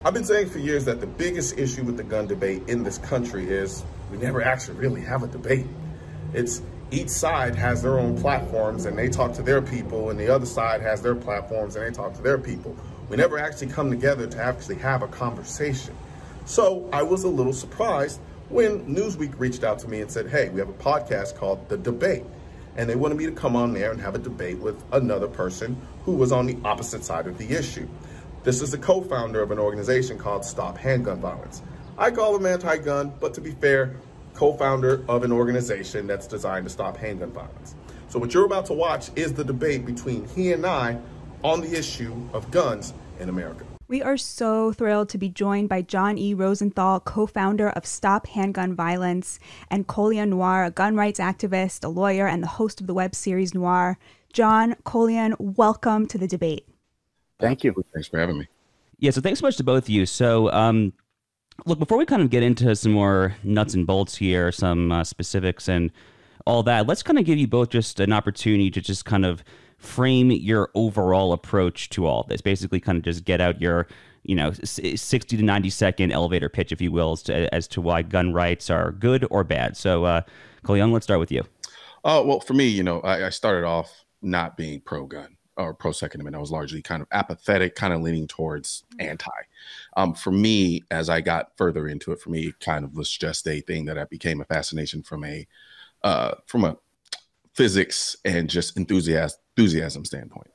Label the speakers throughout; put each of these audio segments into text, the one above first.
Speaker 1: I've been saying for years that the biggest issue with the gun debate in this country is we never actually really have a debate. It's each side has their own platforms and they talk to their people, and the other side has their platforms and they talk to their people. We never actually come together to actually have a conversation. So I was a little surprised when Newsweek reached out to me and said, hey, we have a podcast called The Debate. And they wanted me to come on there and have a debate with another person who was on the opposite side of the issue. This is a co-founder of an organization called Stop Handgun Violence. I call him anti-gun, but to be fair, co-founder of an organization that's designed to stop handgun violence. So what you're about to watch is the debate between he and I on the issue of guns in America.
Speaker 2: We are so thrilled to be joined by John E. Rosenthal, co-founder of Stop Handgun Violence, and Colion Noir, a gun rights activist, a lawyer, and the host of the web series Noir. John, Colion, welcome to the debate.
Speaker 3: Thank you.
Speaker 4: Thanks for having me.
Speaker 5: Yeah, so thanks so much to both of you. So, look, before we kind of get into some more nuts and bolts here, some specifics and all that, let's kind of give you both just an opportunity to just kind of frame your overall approach to all this. Basically, kind of just get out your, 60 to 90 second elevator pitch, if you will, as to why gun rights are good or bad. So, Colion, let's start with you.
Speaker 4: Well, for me, I started off not being pro-gun or pro-Second Amendment. I was largely kind of apathetic, kind of leaning towards anti. For me, as I got further into it, for me, it kind of was just a thing that I became a fascination from a physics and just enthusiasm standpoint.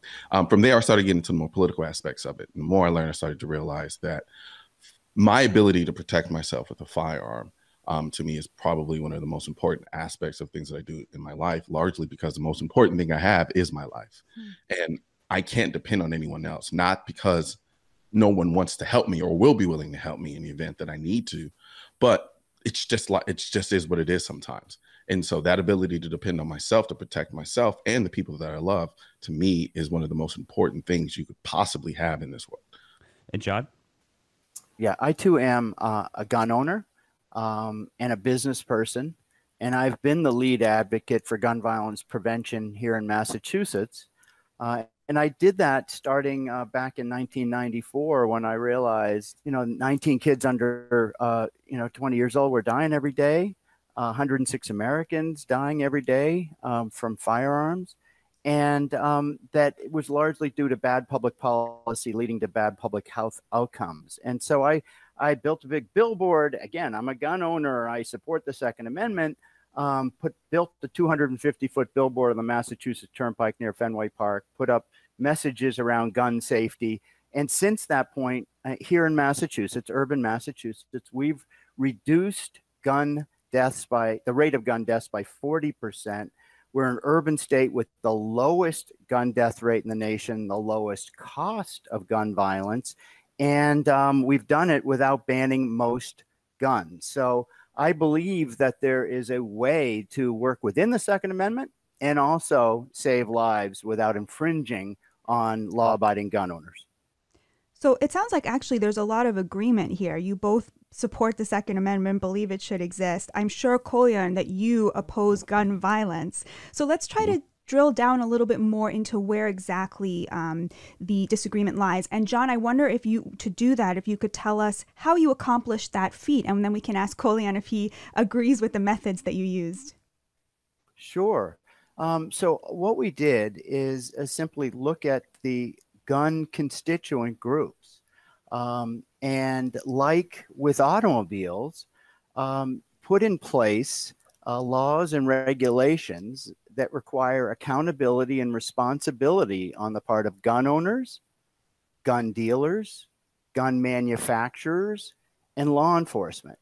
Speaker 4: From there, I started getting into the more political aspects of it. And the more I learned, I started to realize that my ability to protect myself with a firearm, to me, is probably one of the most important aspects of things that I do in my life, largely because the most important thing I have is my life. And I can't depend on anyone else, not because no one wants to help me or will be willing to help me in the event that I need to, but it just is what it is sometimes. And so that ability to depend on myself to protect myself and the people that I love, to me, is one of the most important things you could possibly have in this world.
Speaker 5: And John?
Speaker 3: Yeah, I too am a gun owner and a business person. And I've been the lead advocate for gun violence prevention here in Massachusetts. And I did that starting back in 1994 when I realized, 19 kids under, 20 years old were dying every day. 106 Americans dying every day from firearms. And that it was largely due to bad public policy leading to bad public health outcomes. And so I built a big billboard. Again, I'm a gun owner. I support the Second Amendment. Built the 250-foot billboard on the Massachusetts Turnpike near Fenway Park, put up messages around gun safety. And since that point, here in Massachusetts, urban Massachusetts, we've reduced the rate of gun deaths by 40%. We're an urban state with the lowest gun death rate in the nation, the lowest cost of gun violence. And we've done it without banning most guns. So I believe that there is a way to work within the Second Amendment and also save lives without infringing on law-abiding gun owners.
Speaker 2: So it sounds like actually there's a lot of agreement here. You both support the Second Amendment, believe it should exist. I'm sure, Colion, that you oppose gun violence. So let's try to drill down a little bit more into where exactly the disagreement lies. And John, I wonder if you could tell us how you accomplished that feat, and then we can ask Colion if he agrees with the methods that you used.
Speaker 3: Sure. So what we did is simply look at the gun constituent groups. And like with automobiles, put in place laws and regulations that require accountability and responsibility on the part of gun owners, gun dealers, gun manufacturers, and law enforcement.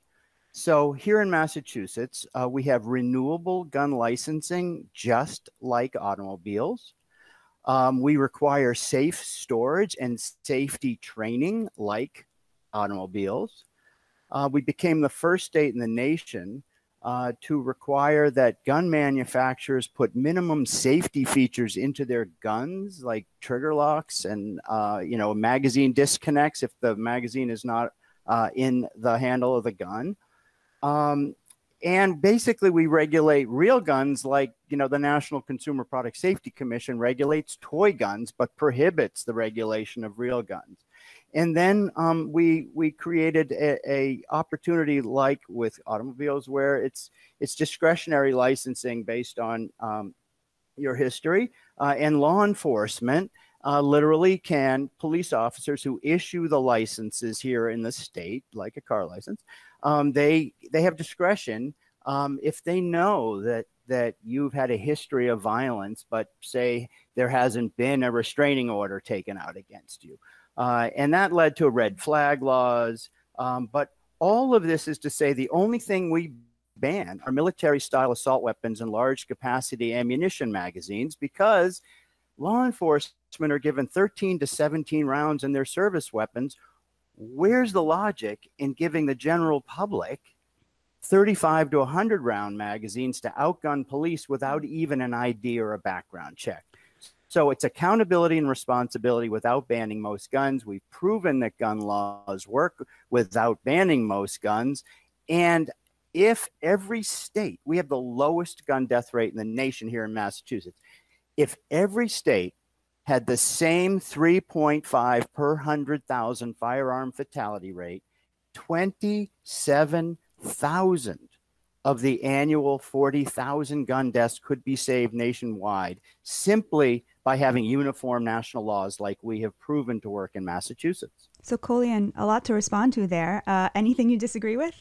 Speaker 3: So here in Massachusetts, we have renewable gun licensing just like automobiles. We require safe storage and safety training like automobiles. We became the first state in the nation to require that gun manufacturers put minimum safety features into their guns, like trigger locks and magazine disconnects if the magazine is not in the handle of the gun. And basically, we regulate real guns like, the National Consumer Product Safety Commission regulates toy guns, but prohibits the regulation of real guns. And then we created a opportunity like with automobiles where it's discretionary licensing based on your history, and law enforcement literally police officers who issue the licenses here in the state, like a car license, they have discretion if they know that you've had a history of violence, but say there hasn't been a restraining order taken out against you. And that led to red flag laws. But all of this is to say the only thing we ban are military-style assault weapons and large-capacity ammunition magazines, because law enforcement are given 13 to 17 rounds in their service weapons. Where's the logic in giving the general public 35 to 100 round magazines to outgun police without even an ID or a background check? So it's accountability and responsibility without banning most guns. We've proven that gun laws work without banning most guns. And if every state, we have the lowest gun death rate in the nation here in Massachusetts, if every state had the same 3.5 per 100,000 firearm fatality rate, 27,000 of the annual 40,000 gun deaths could be saved nationwide simply by having uniform national laws like we have proven to work in Massachusetts.
Speaker 2: So, Kolyan, a lot to respond to there. Anything you disagree with?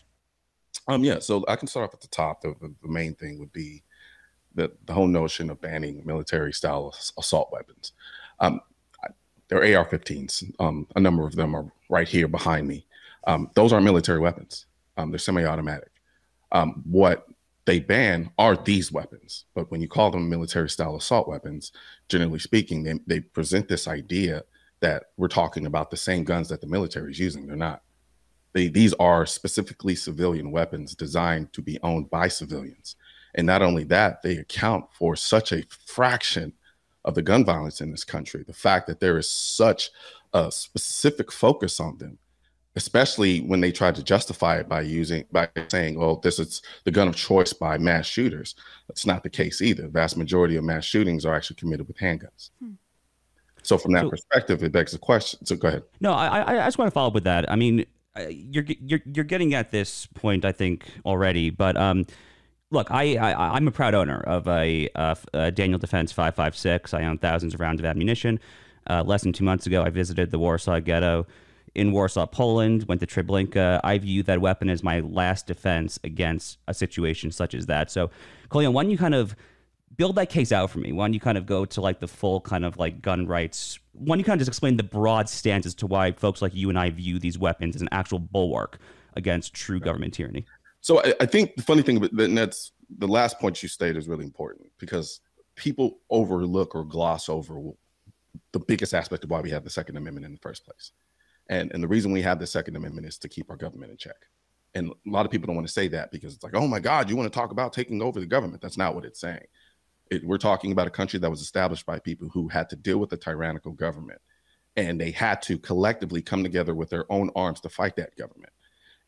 Speaker 4: Yeah, so I can start off at the top. The main thing would be the whole notion of banning military-style assault weapons. They're AR-15s. A number of them are right here behind me. Those aren't military weapons. They're semi-automatic. What they ban are these weapons. But when you call them military-style assault weapons, generally speaking, they present this idea that we're talking about the same guns that the military is using. They're not. These are specifically civilian weapons designed to be owned by civilians. And not only that, they account for such a fraction of the gun violence in this country. The fact that there is such a specific focus on them, especially when they try to justify it by saying, "Oh, this is the gun of choice by mass shooters." That's not the case either. The vast majority of mass shootings are actually committed with handguns. So from that perspective, it begs the question. So go ahead.
Speaker 5: No, I just want to follow up with that. I mean, you're getting at this point, I think, already, but look, I'm a proud owner of a Daniel Defense 5.56. I own thousands of rounds of ammunition. Less than 2 months ago, I visited the Warsaw Ghetto in Warsaw, Poland, went to Treblinka. I view that weapon as my last defense against a situation such as that. So, Kolyan, why don't you kind of build that case out for me? Why don't you kind of go to like the full kind of like gun rights? Why don't you kind of just explain the broad stance as to why folks like you and I view these weapons as an actual bulwark against true government tyranny?
Speaker 4: So I think the funny thing, and that's the last point you stated, is really important because people overlook or gloss over the biggest aspect of why we have the Second Amendment in the first place. And the reason we have the Second Amendment is to keep our government in check. And a lot of people don't want to say that because it's like, oh my God, you want to talk about taking over the government. That's not what it's saying. We're talking about a country that was established by people who had to deal with a tyrannical government. And they had to collectively come together with their own arms to fight that government.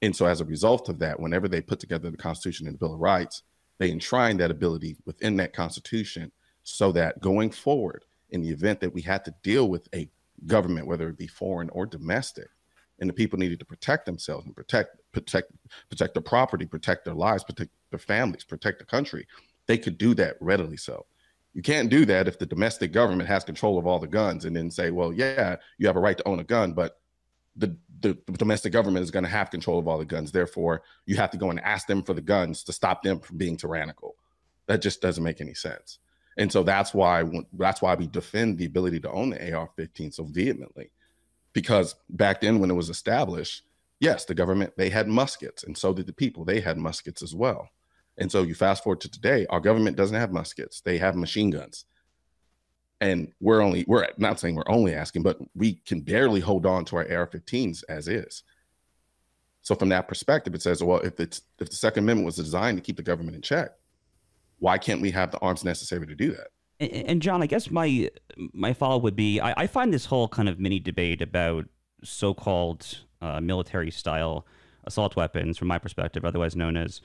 Speaker 4: And so as a result of that, whenever they put together the Constitution and the Bill of Rights, they enshrine that ability within that Constitution so that going forward, in the event that we had to deal with a government, whether it be foreign or domestic, and the people needed to protect themselves and protect their property, protect their lives, protect their families, protect the country, they could do that readily. So you can't do that if the domestic government has control of all the guns and then say, well, yeah, you have a right to own a gun, but the domestic government is going to have control of all the guns. Therefore, you have to go and ask them for the guns to stop them from being tyrannical. That just doesn't make any sense. And so that's why we defend the ability to own the AR-15 so vehemently, because back then when it was established, yes, the government, they had muskets, and so did the people. They had muskets as well. And so you fast forward to today, our government doesn't have muskets. They have machine guns. And we're not saying we're only asking, but we can barely hold on to our AR-15s as is. So from that perspective, it says, well, if the Second Amendment was designed to keep the government in check, why can't we have the arms necessary to do that?
Speaker 5: And John, I guess my follow-up would be, I find this whole kind of mini debate about so-called military-style assault weapons, from my perspective, otherwise known as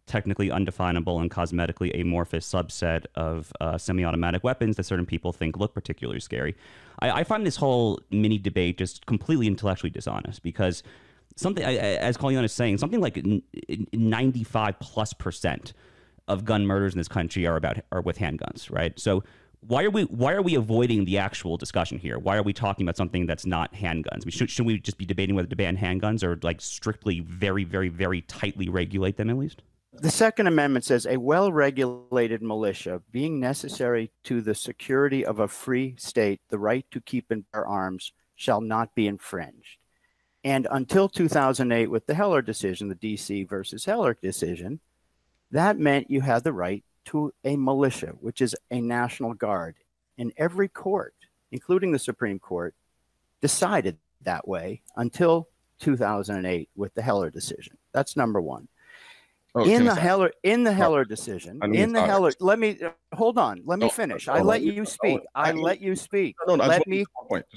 Speaker 5: technically undefinable and cosmetically amorphous subset of semi-automatic weapons that certain people think look particularly scary. I find this whole mini debate just completely intellectually dishonest, because something, as Colleen is saying, something like 95+% of gun murders in this country are with handguns, right? So why are we avoiding the actual discussion here? Why are we talking about something that's not handguns? Shouldn't we just be debating whether to ban handguns or like strictly very, very, very tightly regulate them at least?
Speaker 3: The Second Amendment says a well-regulated militia, being necessary to the security of a free state, the right to keep and bear arms shall not be infringed. And until 2008, with the Heller decision, the DC versus Heller decision, that meant you had the right to a militia, which is a National Guard. And every court, including the Supreme Court, decided that way until 2008 with the Heller decision. That's number one.
Speaker 4: Oh,
Speaker 3: in the Heller decision, let me hold on. Let me finish. I let you speak.
Speaker 4: Just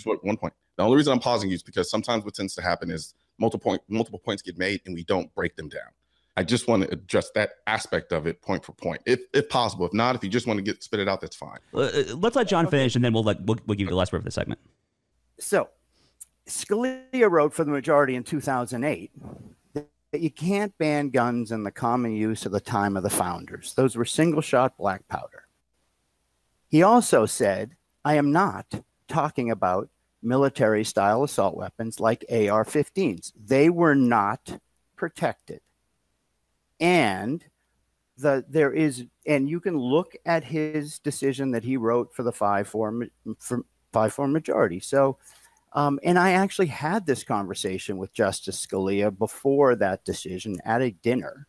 Speaker 4: one point. The only reason I'm pausing you is because sometimes what tends to happen is multiple points get made and we don't break them down. I just want to address that aspect of it point for point, if possible. If not, if you just want to spit it out, that's fine.
Speaker 5: Let's let John finish, and then we'll give you the last word for the segment.
Speaker 3: So, Scalia wrote for the majority in 2008 that you can't ban guns in the common use of the time of the founders. Those were single-shot black powder. He also said, I am not talking about military-style assault weapons like AR-15s. They were not protected. And you can look at his decision that he wrote for the 5-4 majority. So, and I actually had this conversation with Justice Scalia before that decision at a dinner,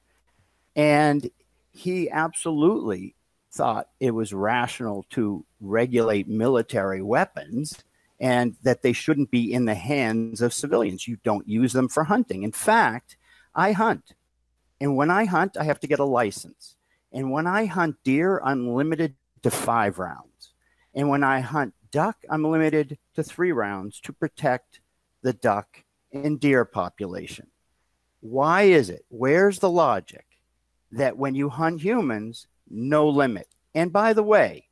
Speaker 3: and he absolutely thought it was rational to regulate military weapons and that they shouldn't be in the hands of civilians. You don't use them for hunting. In fact, I hunt. And when I hunt, I have to get a license. And when I hunt deer, I'm limited to 5 rounds. And when I hunt duck, I'm limited to 3 rounds to protect the duck and deer population. Why is it? Where's the logic that when you hunt humans, no limit? And by the way,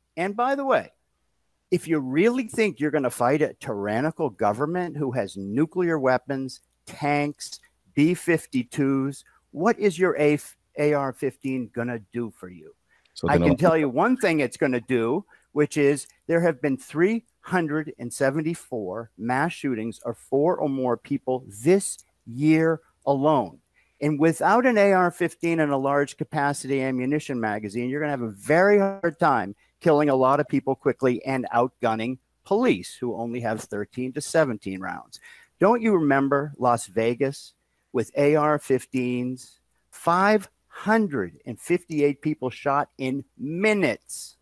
Speaker 3: if you really think you're going to fight a tyrannical government who has nuclear weapons, tanks, B-52s, what is your AR-15 going to do for you? So I can tell you one thing it's going to do, which is there have been 374 mass shootings of 4 or more people this year alone. And without an AR-15 and a large capacity ammunition magazine, you're going to have a very hard time killing a lot of people quickly and outgunning police who only have 13 to 17 rounds. Don't you remember Las Vegas with AR-15s, 558 people shot in minutes?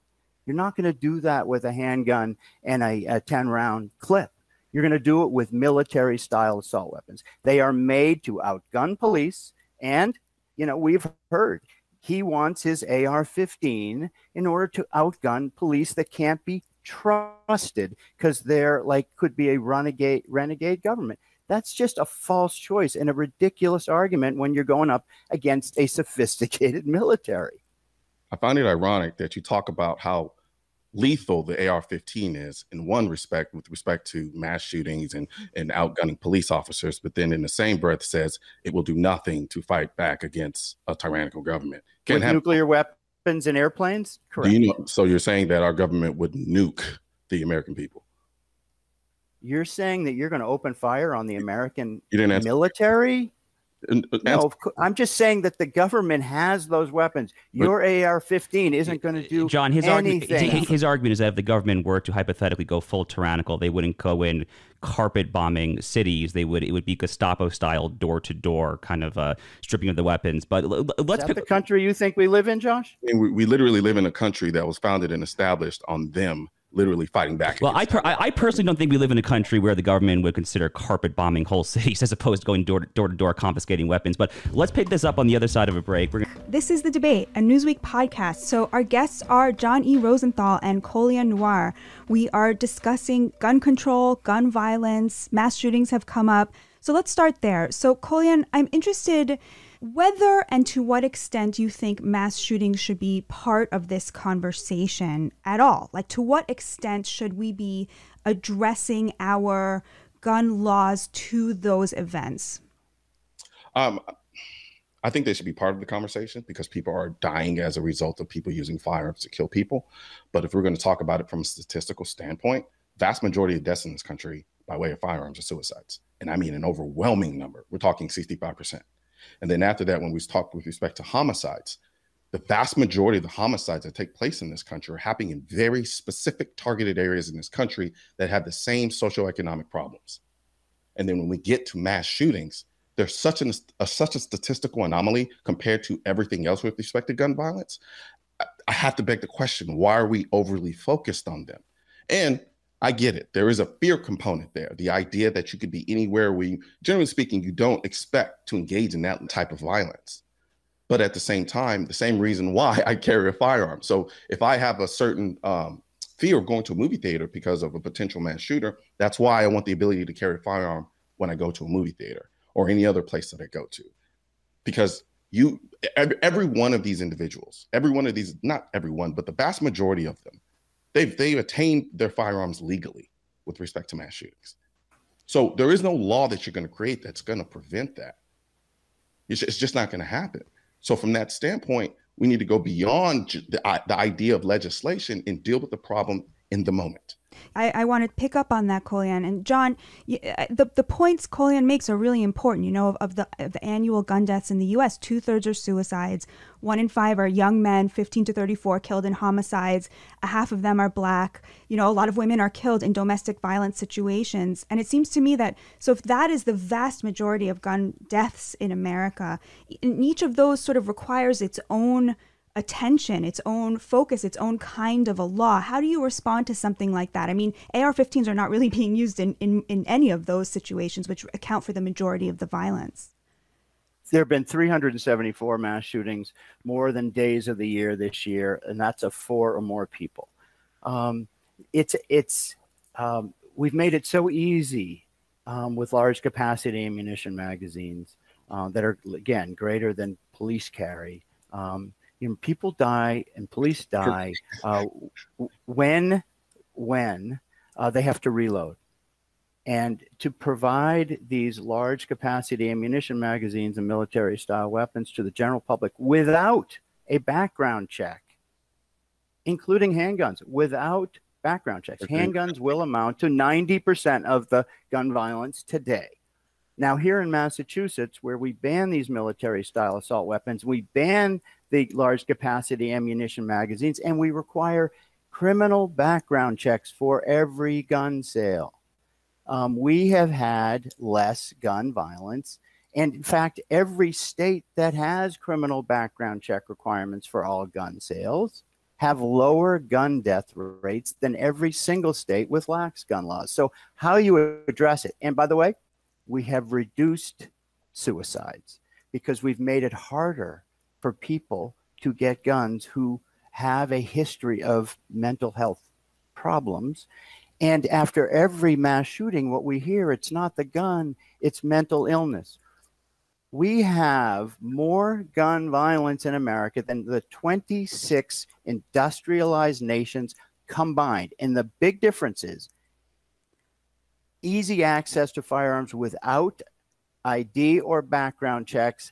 Speaker 3: You're not going to do that with a handgun and a 10-round clip. You're going to do it with military-style assault weapons. They are made to outgun police, and, we've heard he wants his AR-15 in order to outgun police that can't be trusted because they're could be a renegade government. That's just a false choice and a ridiculous argument when you're going up against a sophisticated military.
Speaker 4: I find it ironic that you talk about how lethal the AR-15 is in one respect with respect to mass shootings and outgunning police officers, but then in the same breath says it will do nothing to fight back against a tyrannical government.
Speaker 3: With nuclear weapons and airplanes? Correct.
Speaker 4: So you're saying that our government would nuke the American people?
Speaker 3: You're saying that you're going to open fire on the American military? No, I'm just saying that the government has those weapons. Your AR-15 isn't going to do
Speaker 5: John,
Speaker 3: anything.
Speaker 5: His argument is that if the government were to hypothetically go full tyrannical, they wouldn't go in carpet bombing cities. It would be Gestapo style, door to door kind of stripping of the weapons. But let's
Speaker 3: pick the country you think we live in, Josh.
Speaker 4: We literally live in a country that was founded and established on them literally fighting back.
Speaker 5: Well, I personally don't think we live in a country where the government would consider carpet bombing whole cities as opposed to going door to door confiscating weapons. But let's pick this up on the other side of a break.
Speaker 2: This is The Debate, a Newsweek podcast. So our guests are John E. Rosenthal and Colion Noir. We are discussing gun control, gun violence, mass shootings have come up. So let's start there. So Colion, I'm interested, Whether and to what extent you think mass shootings should be part of this conversation at all? Like, to what extent should we be addressing our gun laws to those events?
Speaker 4: I think they should be part of the conversation because people are dying as a result of people using firearms to kill people. But if we're going to talk about it from a statistical standpoint, vast majority of deaths in this country by way of firearms are suicides. And I mean an overwhelming number. We're talking 65%. And then after that, when we talk with respect to homicides, the vast majority of the homicides that take place in this country are happening in very specific targeted areas in this country that have the same socioeconomic problems. And then when we get to mass shootings, there's such a statistical anomaly compared to everything else with respect to gun violence. I have to beg the question, why are we overly focused on them? And I get it. There is a fear component there. The idea that you could be anywhere where, generally speaking, you don't expect to engage in that type of violence. But at the same time, the same reason why I carry a firearm. So if I have a certain fear of going to a movie theater because of a potential mass shooter, that's why I want the ability to carry a firearm when I go to a movie theater or any other place that I go to. Because every one of these individuals, every one of these, not everyone, but the vast majority of them, they've attained their firearms legally with respect to mass shootings. So there is no law that you're going to create that's going to prevent that. It's just not going to happen. So from that standpoint, we need to go beyond the idea of legislation and deal with the problem in the moment.
Speaker 2: I want to pick up on that, Kolyan. And John, the points Kolyan makes are really important. You know, of the annual gun deaths in the U.S., 2/3 are suicides. 1 in 5 are young men, 15 to 34, killed in homicides. A half of them are Black. You know, a lot of women are killed in domestic violence situations. And it seems to me that, so if that is the vast majority of gun deaths in America, and each of those sort of requires its own attention, its own focus, its own kind of a law. How do you respond to something like that? I mean, AR-15s are not really being used in any of those situations, which account for the majority of the violence.
Speaker 3: There have been 374 mass shootings, more than days of the year this year, and that's of 4 or more people. We've made it so easy with large capacity ammunition magazines that are, again, greater than police carry. You know, people die and police die when they have to reload. And to provide these large capacity ammunition magazines and military style weapons to the general public without a background check, including handguns, without background checks. Handguns will amount to 90% of the gun violence today. Now, here in Massachusetts, where we ban these military style assault weapons, we ban the large capacity ammunition magazines, and we require criminal background checks for every gun sale. We have had less gun violence. And in fact, every state that has criminal background check requirements for all gun sales have lower gun death rates than every single state with lax gun laws. So how you address it? And by the way, we have reduced suicides because we've made it harder for people to get guns who have a history of mental health problems. And after every mass shooting, what we hear, it's not the gun, it's mental illness. We have more gun violence in America than the 26 industrialized nations combined. And the big difference is easy access to firearms without ID or background checks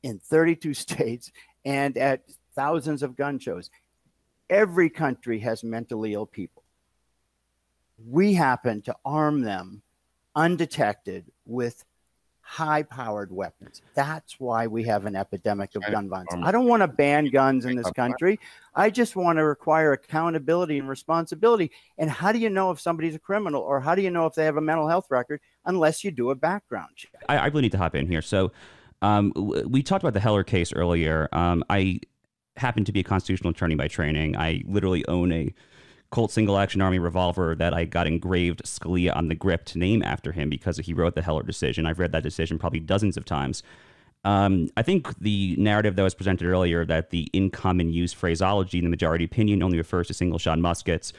Speaker 3: in 32 states and at thousands of gun shows. Every country has mentally ill people. We happen to arm them undetected with high-powered weapons. That's why we have an epidemic of gun violence. I don't want to ban guns in this country. I just want to require accountability and responsibility. And how do you know if somebody's a criminal, or how do you know if they have a mental health record unless you do a background check?
Speaker 5: I really need to hop in here. So we talked about the Heller case earlier. I happen to be a constitutional attorney by training. I literally own a Colt single action army revolver that I got engraved Scalia on the grip to name after him because he wrote the Heller decision. I've read that decision probably dozens of times. I think the narrative that was presented earlier, that the in common use phraseology in the majority opinion only refers to single shot muskets,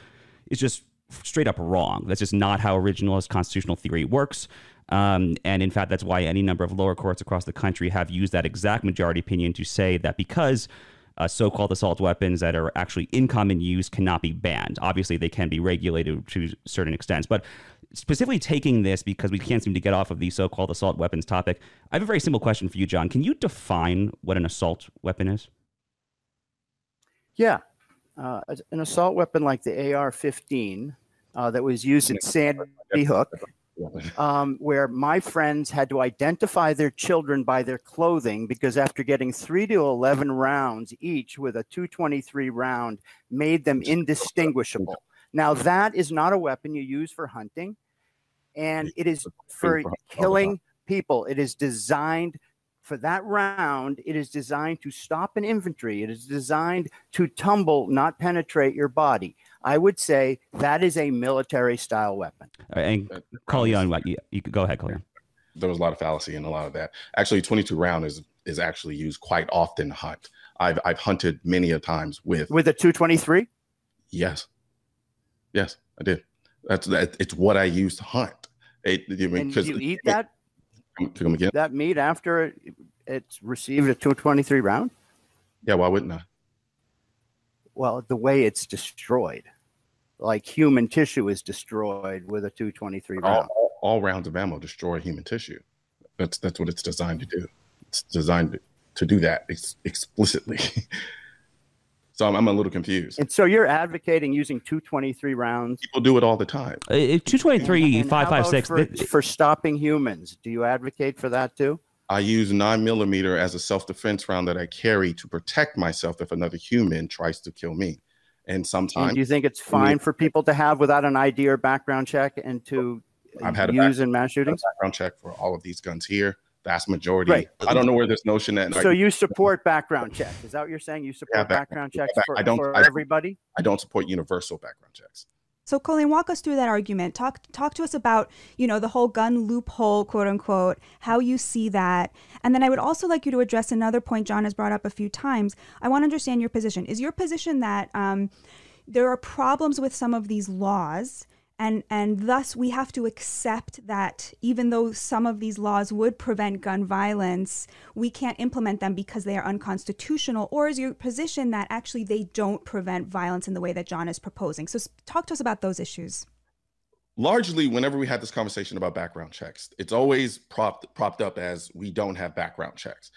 Speaker 5: is just straight up wrong. That's just not how originalist constitutional theory works. And in fact, that's why any number of lower courts across the country have used that exact majority opinion to say that because so-called assault weapons that are actually in common use cannot be banned. Obviously, they can be regulated to certain extents. But specifically taking this, because we can't seem to get off of the so-called assault weapons topic, I have a very simple question for you, John. Can you define what an assault weapon is?
Speaker 3: Yeah. An assault weapon like the AR-15 that was used at Sandy Hook, where my friends had to identify their children by their clothing because after getting 3 to 11 rounds each with a .223 round made them indistinguishable. Now, that is not a weapon you use for hunting, and it is for killing people. It is designed for that round. It is designed to stop an infantry. It is designed to tumble, not penetrate your body. I would say that is a military-style weapon.
Speaker 5: And Kalyan, you could go ahead, Kalyan.
Speaker 4: There was a lot of fallacy in a lot of that. Actually, 22 round is actually used quite often to hunt. I've hunted many a times with
Speaker 3: a .223.
Speaker 4: Yes, I did. It's what I use to hunt.
Speaker 3: And you eat that?
Speaker 4: Come again?
Speaker 3: That meat after it's received a .223 round?
Speaker 4: Yeah, why wouldn't I?
Speaker 3: Well, the way it's destroyed, like human tissue is destroyed with a .223 round.
Speaker 4: All rounds of ammo destroy human tissue. That's what it's designed to do. It's designed to do that explicitly. So I'm a little confused.
Speaker 3: And so you're advocating using .223 rounds?
Speaker 4: People do it all the time.
Speaker 5: 223, 5.56
Speaker 3: for stopping humans. Do you advocate for that too?
Speaker 4: I use 9mm as a self-defense round that I carry to protect myself if another human tries to kill me. And sometimes,
Speaker 3: and do you think it's fine for people to have without an ID or background check and to use in mass shootings?
Speaker 4: Background check for all of these guns here. Vast majority.
Speaker 3: Right.
Speaker 4: I don't know where this notion that.
Speaker 3: So you support background checks? Is that what you're saying? You support background checks for everybody?
Speaker 4: I don't support universal background checks.
Speaker 2: So Colleen, walk us through that argument. Talk to us about, the whole gun loophole, quote unquote, how you see that. And then I would also like you to address another point John has brought up a few times. I want to understand your position. Is your position that there are problems with some of these laws and thus we have to accept that even though some of these laws would prevent gun violence, we can't implement them because they are unconstitutional? Or is your position that actually they don't prevent violence in the way that John is proposing? So talk to us about those issues.
Speaker 4: Largely, whenever we had this conversation about background checks, it's always propped up as we don't have background checks.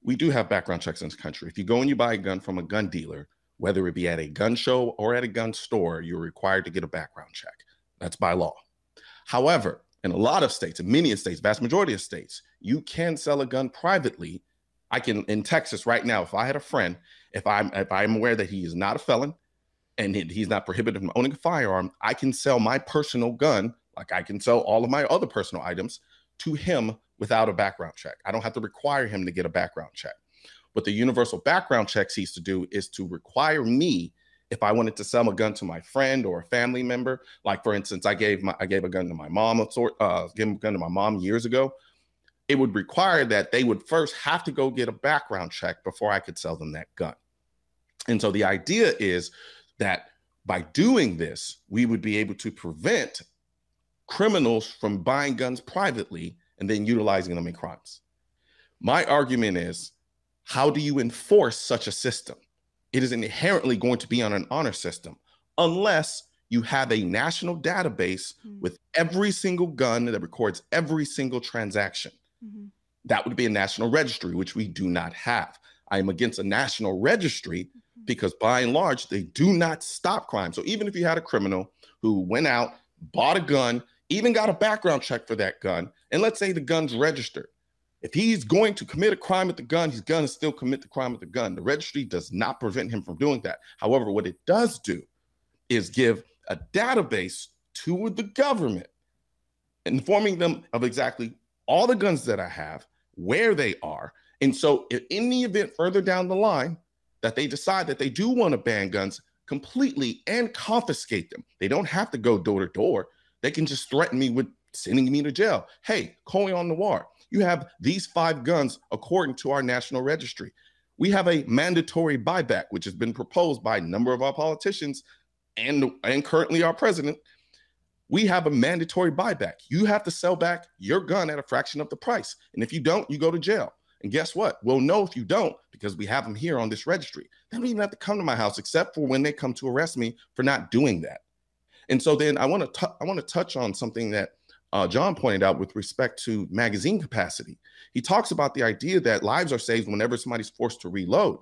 Speaker 4: We do have background checks in this country. If you go and you buy a gun from a gun dealer, whether it be at a gun show or at a gun store, you're required to get a background check. That's by law. However, in a lot of states, in many states, vast majority of states, you can sell a gun privately. I can, in Texas right now, if I had a friend, if I'm aware that he is not a felon and he's not prohibited from owning a firearm, I can sell my personal gun, like I can sell all of my other personal items, to him without a background check. I don't have to require him to get a background check. What the universal background check seeks to do is to require me, if I wanted to sell a gun to my friend or a family member, like for instance, I gave a gun to my mom, gave a gun to my mom years ago, it would require that they would first have to go get a background check before I could sell them that gun. And so the idea is that by doing this, we would be able to prevent criminals from buying guns privately and then utilizing them in crimes. My argument is, how do you enforce such a system? It is inherently going to be on an honor system unless you have a national database with every single gun that records every single transaction. That would be a national registry, which we do not have. I am against a national registry because by and large, they do not stop crime. So even if you had a criminal who went out, bought a gun, even got a background check for that gun, and let's say the gun's registered, if he's going to commit a crime with the gun, he's going to still commit the crime with the gun. The registry does not prevent him from doing that. However, what it does do is give a database to the government, informing them of exactly all the guns that I have, where they are. And so in the event further down the line that they decide that they do want to ban guns completely and confiscate them, they don't have to go door to door. They can just threaten me with sending me to jail. Hey, Colleen Noir, you have these 5 guns according to our national registry. We have a mandatory buyback, which has been proposed by a number of our politicians and currently our president, we have a mandatory buyback. You have to sell back your gun at a fraction of the price. And if you don't, you go to jail. And guess what? We'll know if you don't because we have them here on this registry. They don't even have to come to my house except for when they come to arrest me for not doing that. And so then I want to touch on something that John pointed out with respect to magazine capacity. He talks about the idea that lives are saved whenever somebody's forced to reload.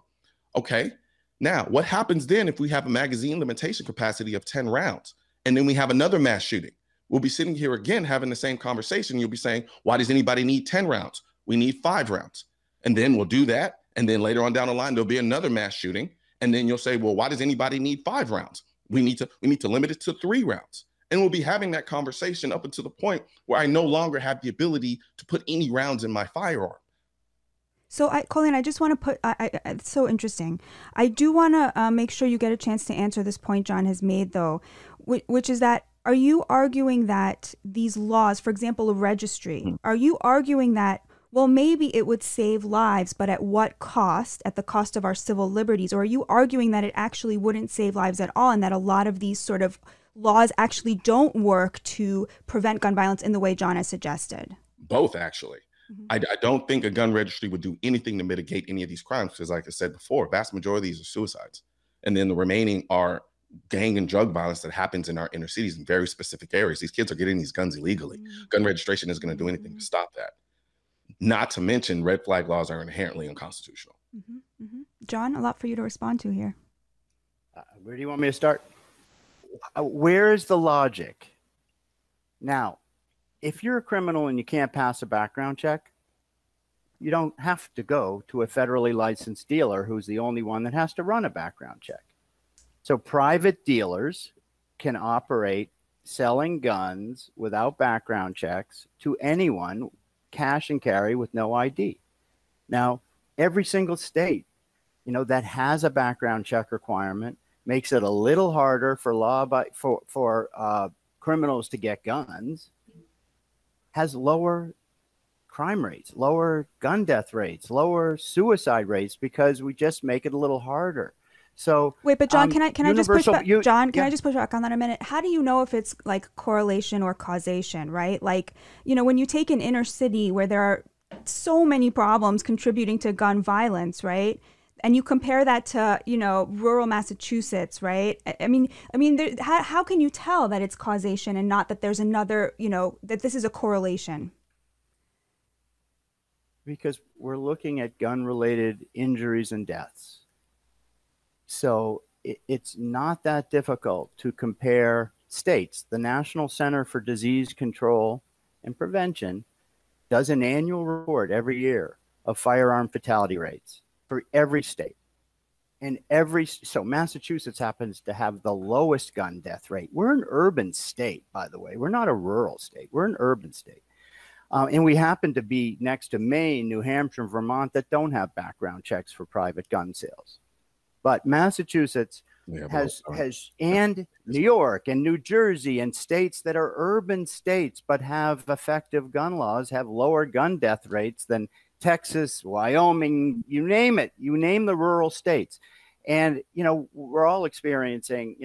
Speaker 4: Okay, now what happens then if we have a magazine limitation capacity of 10 rounds and then we have another mass shooting? We'll be sitting here again having the same conversation. You'll be saying, why does anybody need 10 rounds? We need 5 rounds. And then we'll do that. And then later on down the line, there'll be another mass shooting. And then you'll say, well, why does anybody need 5 rounds? We need to limit it to 3 rounds. And we'll be having that conversation up until the point where I no longer have the ability to put any rounds in my firearm.
Speaker 2: So, Colleen, I just want to put, it's so interesting. I do want to make sure you get a chance to answer this point John has made, though, which is that, are you arguing that these laws, for example, a registry, are you arguing that, well, maybe it would save lives, but at what cost? At the cost of our civil liberties? Or are you arguing that it actually wouldn't save lives at all and that a lot of these sort of laws actually don't work to prevent gun violence in the way John has suggested?
Speaker 4: Both, actually. Mm-hmm. I don't think a gun registry would do anything to mitigate any of these crimes because, like I said before, vast majority of these are suicides. And then the remaining are gang and drug violence that happens in our inner cities in very specific areas. These kids are getting these guns illegally. Mm-hmm. Gun registration isn't going to do anything to stop that. Not to mention red flag laws are inherently unconstitutional.
Speaker 2: Mm-hmm. Mm-hmm. John, a lot for you to respond to here.
Speaker 3: Where do you want me to start? Where is the logic? Now, if you're a criminal and you can't pass a background check, you don't have to go to a federally licensed dealer who's the only one that has to run a background check. So private dealers can operate selling guns without background checks to anyone, cash and carry with no ID. Now, every single state, that has a background check requirement makes it a little harder for criminals to get guns, has lower crime rates, lower gun death rates, lower suicide rates, because we just make it a little harder. So
Speaker 2: wait, but John, can I just push back? John, can I just push back on that a minute? How do you know if it's like correlation or causation, right? Like, when you take an inner city where there are so many problems contributing to gun violence, right? And you compare that to, rural Massachusetts, right? I mean, how can you tell that it's causation and not that there's another, that this is a correlation?
Speaker 3: Because we're looking at gun-related injuries and deaths. So it's not that difficult to compare states. The National Center for Disease Control and Prevention does an annual report every year of firearm fatality rates for every state. And so Massachusetts happens to have the lowest gun death rate. We're an urban state, by the way. We're not a rural state. We're an urban state. And we happen to be next to Maine, New Hampshire, and Vermont that don't have background checks for private gun sales. But Massachusetts has and New York and New Jersey and states that are urban states but have effective gun laws have lower gun death rates than Texas, Wyoming, you name it. You name the rural states. And, we're all experiencing,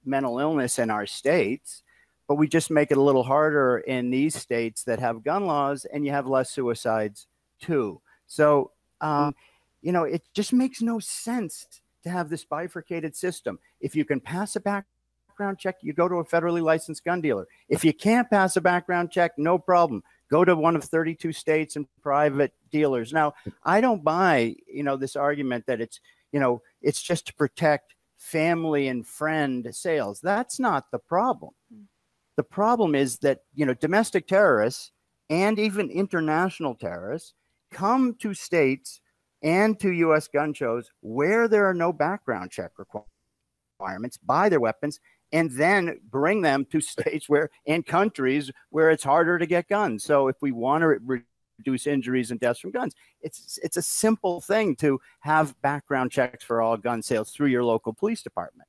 Speaker 3: mental illness in our states, but we just make it a little harder in these states that have gun laws, and you have less suicides too. So, it just makes no sense to have this bifurcated system. If you can pass a background check, you go to a federally licensed gun dealer. If you can't pass a background check, no problem. Go to one of 32 states and private dealers. Now, I don't buy, this argument that it's just to protect family and friend sales. That's not the problem. The problem is that, domestic terrorists and even international terrorists come to states and to U.S. gun shows where there are no background check requirements, buy their weapons, and then bring them to states and countries where it's harder to get guns. So if we want to reduce injuries and deaths from guns, it's a simple thing to have background checks for all gun sales through your local police department.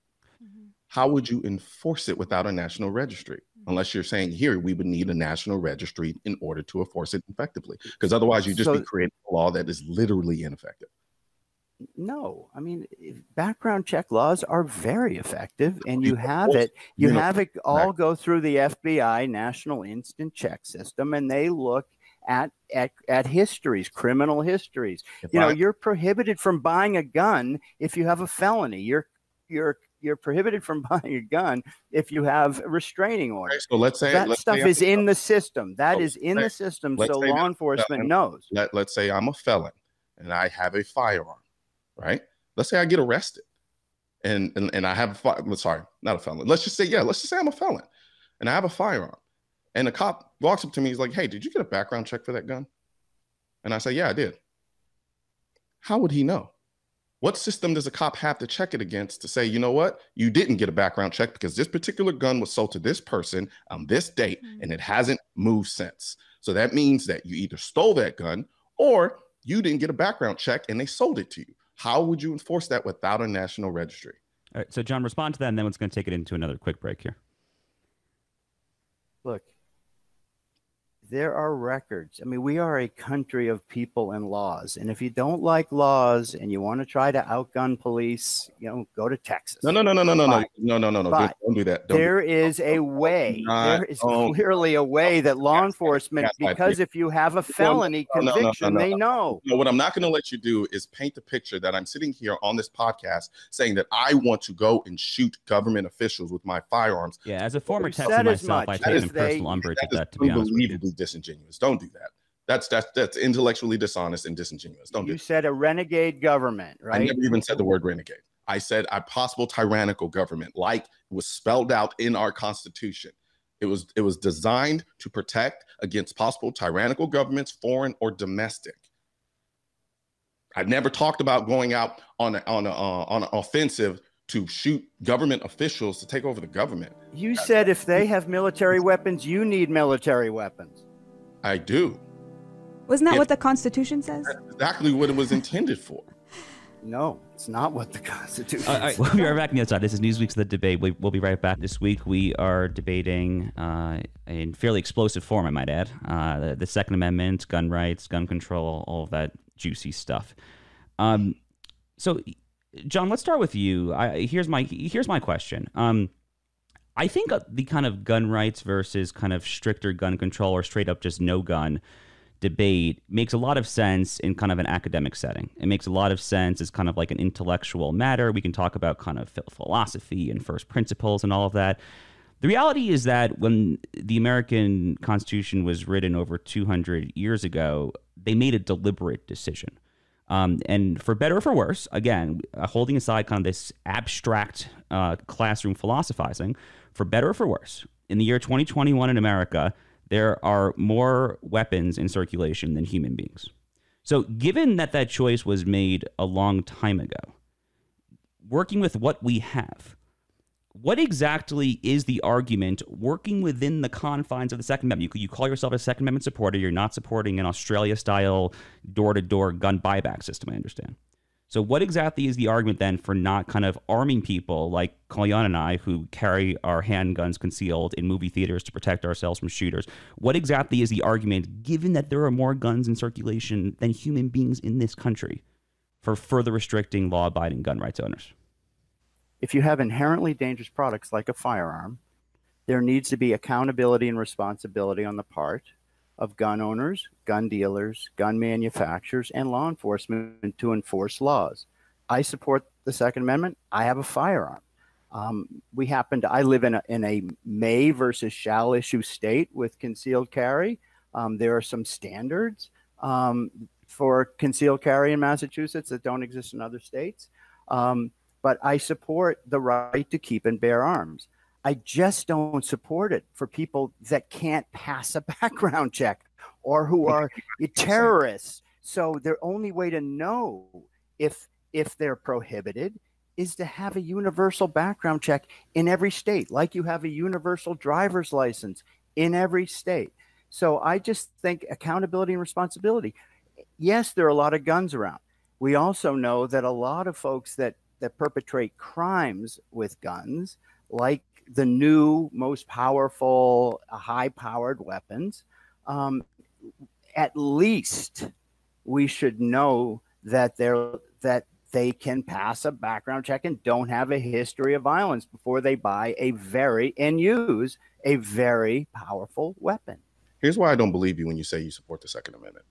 Speaker 4: How would you enforce it without a national registry? Unless you're saying here, we would need a national registry in order to enforce it effectively. Because otherwise you just be creating a law that is literally ineffective.
Speaker 3: No, I mean, background check laws are very effective, and you have it all go through the FBI National Instant Check System, and they look at histories, criminal histories. You're prohibited from buying a gun if you have a felony. You're prohibited from buying a gun if you have a restraining order.
Speaker 4: Okay, so let's say
Speaker 3: is in the system. That is in the system, so law enforcement knows.
Speaker 4: Let's say I'm a felon and I have a firearm, right? Let's say I get arrested and I have sorry, not a felon. Let's just say I'm a felon and I have a firearm, and a cop walks up to me. He's like, "Hey, did you get a background check for that gun?" And I say, "Yeah, I did." How would he know? What system does a cop have to check it against to say, you know what, you didn't get a background check because this particular gun was sold to this person on this date and it hasn't moved since? So that means that you either stole that gun or you didn't get a background check and they sold it to you. How would you enforce that without a national registry?
Speaker 5: All right, so John, respond to that, and then it's going to take it into another quick break here.
Speaker 3: Look, there are records. I mean, we are a country of people and laws. And if you don't like laws and you want to try to outgun police, go to Texas.
Speaker 4: No. Don't do that.
Speaker 3: There is a way. There is clearly a way that law enforcement, because if you have a felony conviction, they know.
Speaker 4: No, what I'm not going to let you do is paint the picture that I'm sitting here on this podcast saying that I want to go and shoot government officials with my firearms.
Speaker 5: Yeah, as a former Texan myself, I take some personal umbrage at that, to be honest with you.
Speaker 4: Disingenuous. Don't do that. That's intellectually dishonest and disingenuous. Don't do that.
Speaker 3: You said a renegade government, right?
Speaker 4: I never even said the word renegade. I said a possible tyrannical government, like it was spelled out in our Constitution. It was designed to protect against possible tyrannical governments, foreign or domestic. I never talked about going out on an offensive to shoot government officials to take over the government.
Speaker 3: You said if they have military weapons, you need military weapons.
Speaker 4: I do.
Speaker 2: Wasn't that what the Constitution says?
Speaker 4: That's exactly what it was intended for.
Speaker 3: No, it's not what the Constitution says.
Speaker 5: We'll be right back on the outside. This is Newsweek's The Debate. We'll be right back. This week we are debating in fairly explosive form, I might add, the Second Amendment, gun rights, gun control, all of that juicy stuff. So, John, let's start with you. Here's my question. I think the kind of gun rights versus kind of stricter gun control or straight up just no gun debate makes a lot of sense in kind of an academic setting. It makes a lot of sense as kind of like an intellectual matter. We can talk about kind of philosophy and first principles and all of that. The reality is that when the American Constitution was written over 200 years ago, they made a deliberate decision. And for better or for worse, again, holding aside kind of this abstract classroom philosophizing, for better or for worse, in the year 2021 in America, there are more weapons in circulation than human beings. So given that that choice was made a long time ago, working with what we have, what exactly is the argument working within the confines of the Second Amendment? You call yourself a Second Amendment supporter. You're not supporting an Australia-style door-to-door gun buyback system, I understand. So what exactly is the argument then for not kind of arming people like Kalyan and I who carry our handguns concealed in movie theaters to protect ourselves from shooters? What exactly is the argument, given that there are more guns in circulation than human beings in this country, for further restricting law-abiding gun rights owners?
Speaker 3: If you have inherently dangerous products like a firearm, there needs to be accountability and responsibility on the part of gun owners, gun dealers, gun manufacturers, and law enforcement to enforce laws. I support the Second Amendment. I have a firearm. I live in a may versus shall issue state with concealed carry. There are some standards for concealed carry in Massachusetts that don't exist in other states. But I support the right to keep and bear arms. I just don't support it for people that can't pass a background check or who are terrorists. So their only way to know if they're prohibited is to have a universal background check in every state, like you have a universal driver's license in every state. So I just think accountability and responsibility. Yes, there are a lot of guns around. We also know that a lot of folks that perpetrate crimes with guns, like the new, most powerful, high-powered weapons, at least we should know that they can pass a background check and don't have a history of violence before they buy and use a very powerful weapon.
Speaker 4: Here's why I don't believe you when you say you support the Second Amendment.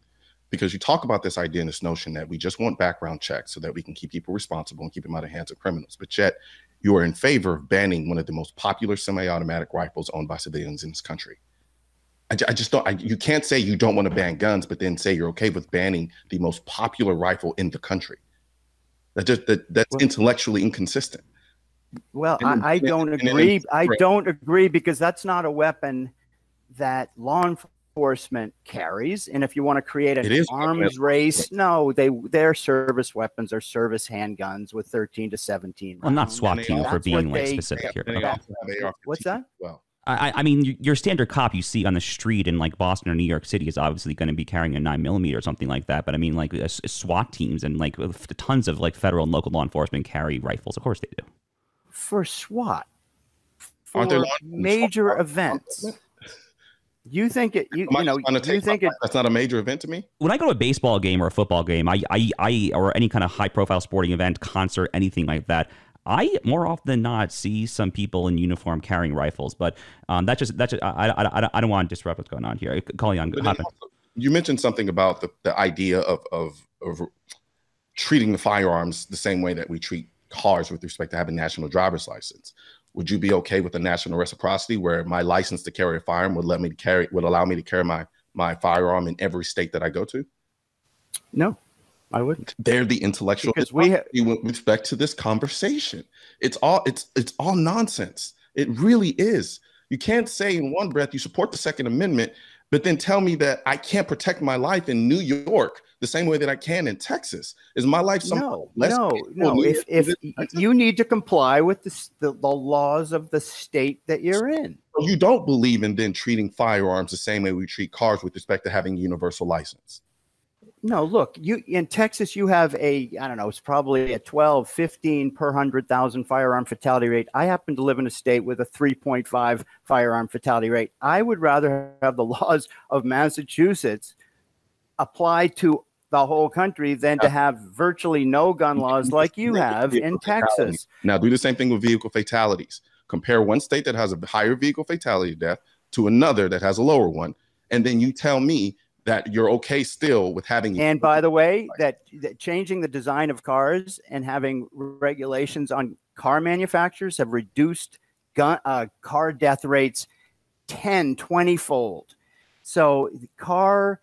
Speaker 4: Because you talk about this idea and this notion that we just want background checks so that we can keep people responsible and keep them out of the hands of criminals. But yet you are in favor of banning one of the most popular semi-automatic rifles owned by civilians in this country. I just don't, you can't say you don't want to ban guns, but then say you're okay with banning the most popular rifle in the country. That's intellectually inconsistent.
Speaker 3: Well, I don't agree. I don't agree, because that's not a weapon that law enforcement carries. And if you want to create an arms race, no, their service weapons are service handguns with 13 to 17 rounds.
Speaker 5: Well, not SWAT team for being like specific here.
Speaker 3: What's that?
Speaker 4: Well,
Speaker 5: I mean, your standard cop you see on the street in like Boston or New York City is obviously going to be carrying a 9mm or something like that. But I mean, like SWAT teams and like tons of like federal and local law enforcement carry rifles. Of course they do.
Speaker 3: For SWAT,
Speaker 4: aren't there
Speaker 3: major events? You think it? You think it?
Speaker 4: That's not a major event to me.
Speaker 5: When I go to a baseball game or a football game, I or any kind of high profile sporting event, concert, anything like that, I more often than not see some people in uniform carrying rifles. But I don't want to disrupt what's going on here. Kalyan,
Speaker 4: you mentioned something about the idea of treating the firearms the same way that we treat cars with respect to having national driver's license. Would you be okay with a national reciprocity where my license to carry a firearm would allow me to carry my firearm in every state that I go to?
Speaker 3: No, I wouldn't.
Speaker 4: They're the intellectual with respect to this conversation. It's all nonsense. It really is. You can't say in one breath you support the Second Amendment, but then tell me that I can't protect my life in New York the same way that I can in Texas. Is my life less? No.
Speaker 3: If you need to comply with the laws of the state that you're in.
Speaker 4: You don't believe in then treating firearms the same way we treat cars with respect to having a universal license.
Speaker 3: No, look, in Texas, you have it's probably a 12, 15 per 100,000 firearm fatality rate. I happen to live in a state with a 3.5 firearm fatality rate. I would rather have the laws of Massachusetts apply to the whole country than to have virtually no gun laws like you have in Texas.
Speaker 4: Now do the same thing with vehicle fatalities. Compare one state that has a higher vehicle fatality death to another that has a lower one. And then you tell me that you're okay still with having.
Speaker 3: And by the way, that changing the design of cars and having regulations on car manufacturers have reduced car death rates 10, 20-fold. So car,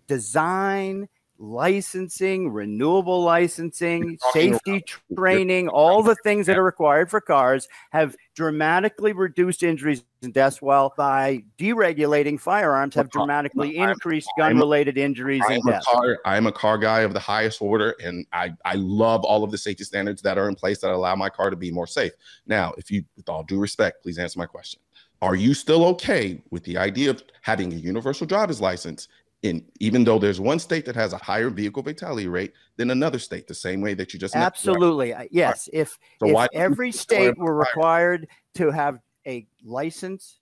Speaker 3: design, licensing, renewable licensing, safety training, all the things that are required for cars have dramatically reduced injuries and deaths, while by deregulating firearms have dramatically increased gun-related injuries and deaths.
Speaker 4: I'm a car guy of the highest order, and I love all of the safety standards that are in place that allow my car to be more safe. Now, with all due respect, please answer my question. Are you still okay with the idea of having a universal driver's license even though there's one state that has a higher vehicle fatality rate than another state, the same way that you just
Speaker 3: absolutely mentioned? Yes. If every state were required to have a license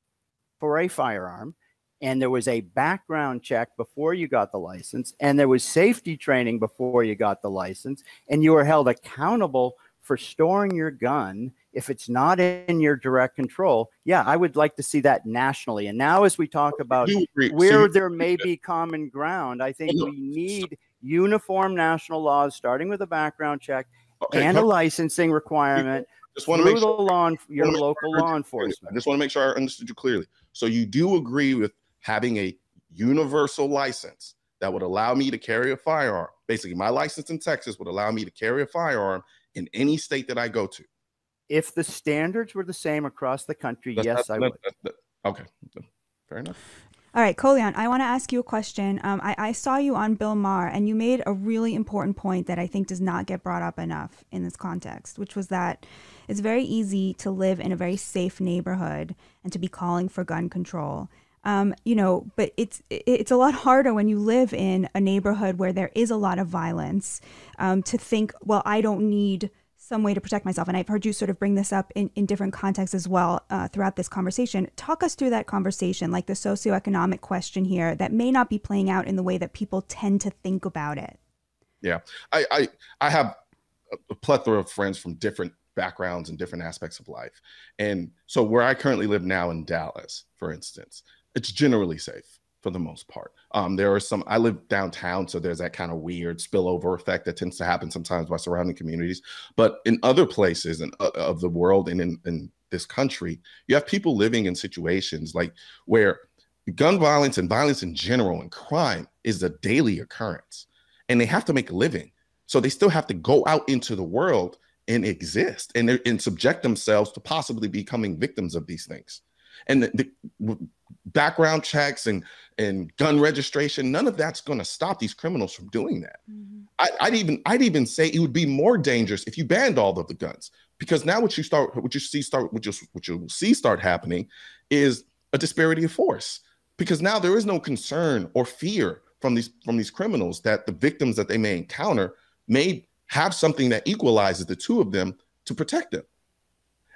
Speaker 3: for a firearm, and there was a background check before you got the license, and there was safety training before you got the license, and you were held accountable for storing your gun if it's not in your direct control, yeah, I would like to see that nationally. And now as we talk about where there may be common ground, I think we need uniform national laws, starting with a background check and a licensing requirement through your local law enforcement.
Speaker 4: I just want to make sure I understood you clearly. So you do agree with having a universal license that would allow me to carry a firearm. Basically, my license in Texas would allow me to carry a firearm in any state that I go to.
Speaker 3: If the standards were the same across the country, yes, I would.
Speaker 4: Okay, fair enough.
Speaker 2: All right, Kalyan, I want to ask you a question. I saw you on Bill Maher, and you made a really important point that I think does not get brought up enough in this context, which was that it's very easy to live in a very safe neighborhood and to be calling for gun control. But it's a lot harder when you live in a neighborhood where there is a lot of violence to think, well, I don't need some way to protect myself. And I've heard you sort of bring this up in different contexts as well throughout this conversation. Talk us through that conversation, like the socioeconomic question here that may not be playing out in the way that people tend to think about it.
Speaker 4: Yeah, I have a plethora of friends from different backgrounds and different aspects of life. And so where I currently live now in Dallas, for instance, it's generally safe for the most part. There are some, I live downtown, so there's that kind of weird spillover effect that tends to happen sometimes by surrounding communities. But in other places of the world and in this country, you have people living in situations like where gun violence and violence in general and crime is a daily occurrence, and they have to make a living. So they still have to go out into the world and exist and subject themselves to possibly becoming victims of these things. And the background checks and gun registration, none of that's going to stop these criminals from doing that. Mm-hmm. I'd even say it would be more dangerous if you banned all of the guns, because now what you'll see start happening is a disparity of force, because now there is no concern or fear from these criminals that the victims that they may encounter may have something that equalizes the two of them to protect them.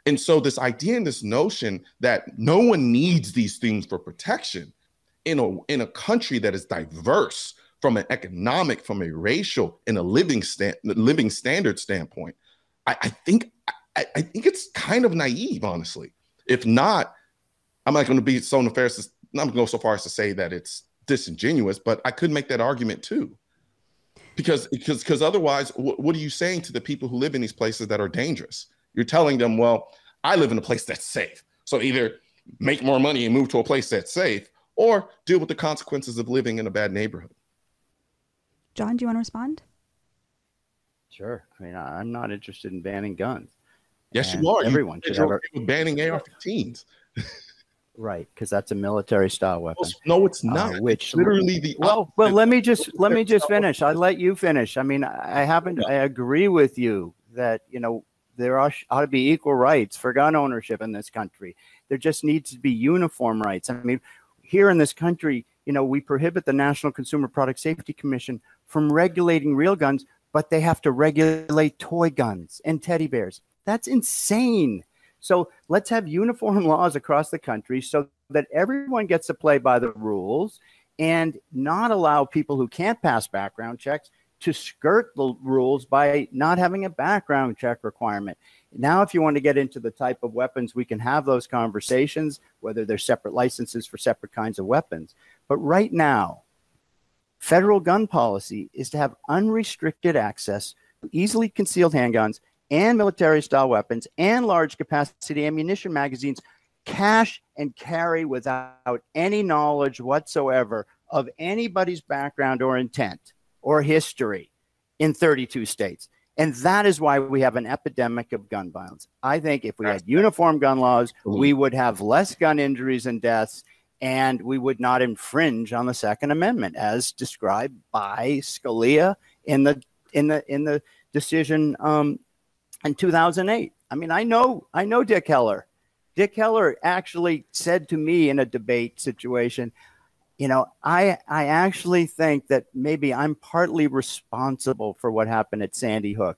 Speaker 4: And so this idea and this notion that no one needs these things for protection in a country that is diverse from an economic, from a racial, and a living standard standpoint, I think it's kind of naive, honestly. If not, I'm not going to be so nefarious. I'm not going to go so far as to say that it's disingenuous, but I could make that argument too. Because otherwise, what are you saying to the people who live in these places that are dangerous? You're telling them, well, I live in a place that's safe. So either make more money and move to a place that's safe, or deal with the consequences of living in a bad neighborhood.
Speaker 2: John, do you want to respond?
Speaker 3: Sure. I mean, I'm not interested in banning guns.
Speaker 4: Yes, you are.
Speaker 3: Everyone should have
Speaker 4: banning AR-15s.
Speaker 3: Right, because that's a military-style weapon.
Speaker 4: No, it's not.
Speaker 3: Which
Speaker 4: literally the
Speaker 3: well, let me just finish. I let you finish. I mean, I agree with you that there ought to be equal rights for gun ownership in this country. There just needs to be uniform rights. I mean, here in this country, we prohibit the National Consumer Product Safety Commission from regulating real guns, but they have to regulate toy guns and teddy bears. That's insane. So let's have uniform laws across the country so that everyone gets to play by the rules, and not allow people who can't pass background checks to skirt the rules by not having a background check requirement. Now, if you want to get into the type of weapons, we can have those conversations, whether there's separate licenses for separate kinds of weapons. But right now, federal gun policy is to have unrestricted access to easily concealed handguns and military-style weapons and large-capacity ammunition magazines, cache and carry without any knowledge whatsoever of anybody's background or intent or history in 32 states. And that is why we have an epidemic of gun violence. I think if we had uniform gun laws, we would have less gun injuries and deaths, and we would not infringe on the Second Amendment as described by Scalia in the decision in 2008. I mean, I know Dick Heller. Dick Heller actually said to me in a debate situation, I actually think that maybe I'm partly responsible for what happened at Sandy Hook.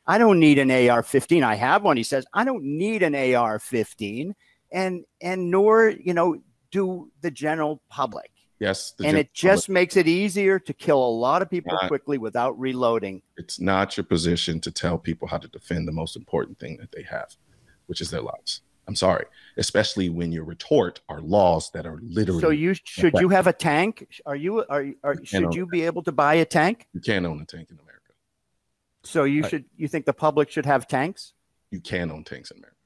Speaker 3: I don't need an AR-15. I have one, he says. I don't need an AR-15, and nor, do the general public.
Speaker 4: Yes.
Speaker 3: And it just makes it easier to kill a lot of people quickly without reloading.
Speaker 4: It's not your position to tell people how to defend the most important thing that they have, which is their lives. I'm sorry, especially when your retort are laws that are literally. So
Speaker 3: should you have a tank? Should you be able to buy a tank?
Speaker 4: You can't own a tank in America.
Speaker 3: So you think the public should have tanks?
Speaker 4: You can own tanks in America.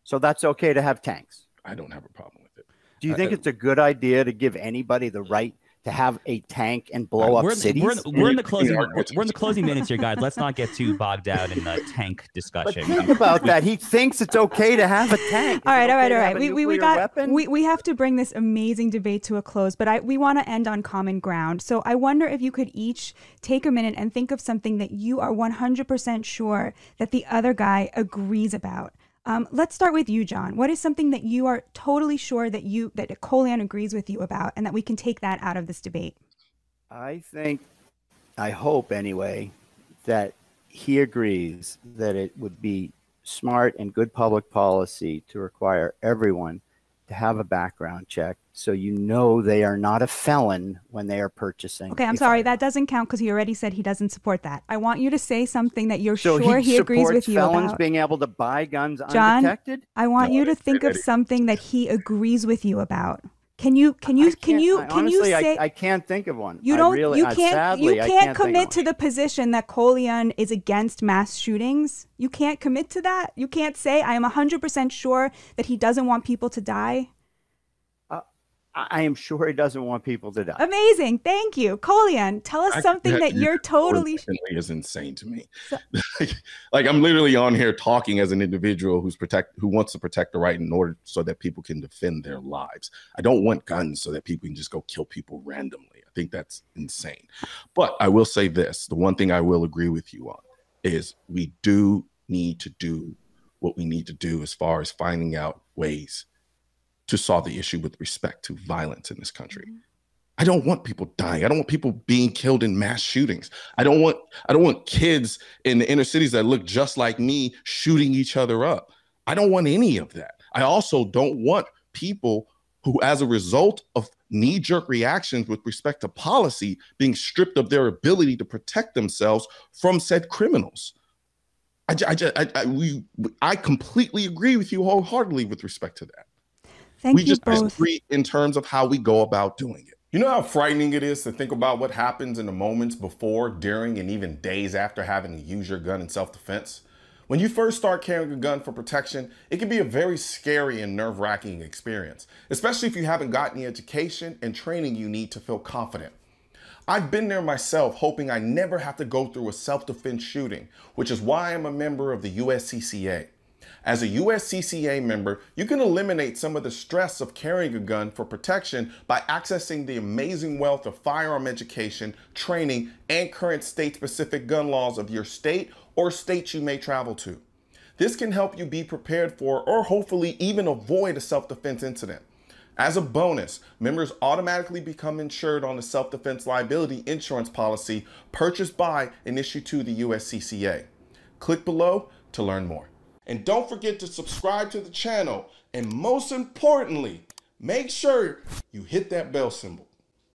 Speaker 3: So that's okay to have tanks?
Speaker 4: I don't have a problem with it.
Speaker 3: Do you think it's a good idea to give anybody the right to have a tank and blow up cities?
Speaker 5: We're in the closing minutes here, guys. Let's not get too bogged down in the tank discussion.
Speaker 3: But think about that. He thinks it's okay to have a tank.
Speaker 2: All right. We have to bring this amazing debate to a close, but we want to end on common ground. So I wonder if you could each take a minute and think of something that you are 100% sure that the other guy agrees about. Let's start with you, John. What is something that you are totally sure that Colion agrees with you about, and that we can take that out of this debate?
Speaker 3: I hope anyway, that he agrees that it would be smart and good public policy to require everyone to have a background check so you know they are not a felon when they are purchasing.
Speaker 2: Okay, I'm
Speaker 3: a
Speaker 2: sorry,
Speaker 3: firearm.
Speaker 2: that doesn't count because he already said he doesn't support that. I want you to say something that you're
Speaker 3: So
Speaker 2: sure he agrees
Speaker 3: supports
Speaker 2: with you
Speaker 3: felons
Speaker 2: about.
Speaker 3: being able to buy guns
Speaker 2: John,
Speaker 3: undetected?
Speaker 2: I want you to think of something that he agrees with you about. Can you
Speaker 3: Honestly,
Speaker 2: say
Speaker 3: I can't think of one.
Speaker 2: you don't
Speaker 3: really,
Speaker 2: you can't
Speaker 3: sadly,
Speaker 2: you
Speaker 3: I
Speaker 2: can't
Speaker 3: think of
Speaker 2: commit
Speaker 3: one.
Speaker 2: to the position that Colion is against mass shootings? You can't commit to that? You can't say I am 100% sure that he doesn't want people to die?
Speaker 3: I am sure he doesn't want people to die.
Speaker 2: Amazing. Thank you. Colion, tell us something that you're totally
Speaker 4: is insane to me. Like I'm literally on here talking as an individual who wants to protect the right in order so that people can defend their lives. I don't want guns so that people can just go kill people randomly. I think that's insane. But I will say this, the one thing I will agree with you on is we do need to do what we need to do as far as finding out ways to solve the issue with respect to violence in this country. I don't want people dying. I don't want people being killed in mass shootings. I don't want kids in the inner cities that look just like me shooting each other up. I don't want any of that. I also don't want people who, as a result of knee-jerk reactions with respect to policy, being stripped of their ability to protect themselves from said criminals. I completely agree with you wholeheartedly with respect to that.
Speaker 2: Thank
Speaker 4: we
Speaker 2: you
Speaker 4: just
Speaker 2: both.
Speaker 4: disagree in terms of how we go about doing it. You know how frightening it is to think about what happens in the moments before, during, and even days after having to use your gun in self-defense? When you first start carrying a gun for protection, it can be a very scary and nerve-wracking experience, especially if you haven't gotten the education and training you need to feel confident. I've been there myself, hoping I never have to go through a self-defense shooting, which is why I'm a member of the USCCA. As a USCCA member, you can eliminate some of the stress of carrying a gun for protection by accessing the amazing wealth of firearm education, training, and current state-specific gun laws of your state or states you may travel to. This can help you be prepared for or hopefully even avoid a self-defense incident. As a bonus, members automatically become insured on the self-defense liability insurance policy purchased by and issued to the USCCA. Click below to learn more. And don't forget to subscribe to the channel. And most importantly, make sure you hit that bell symbol.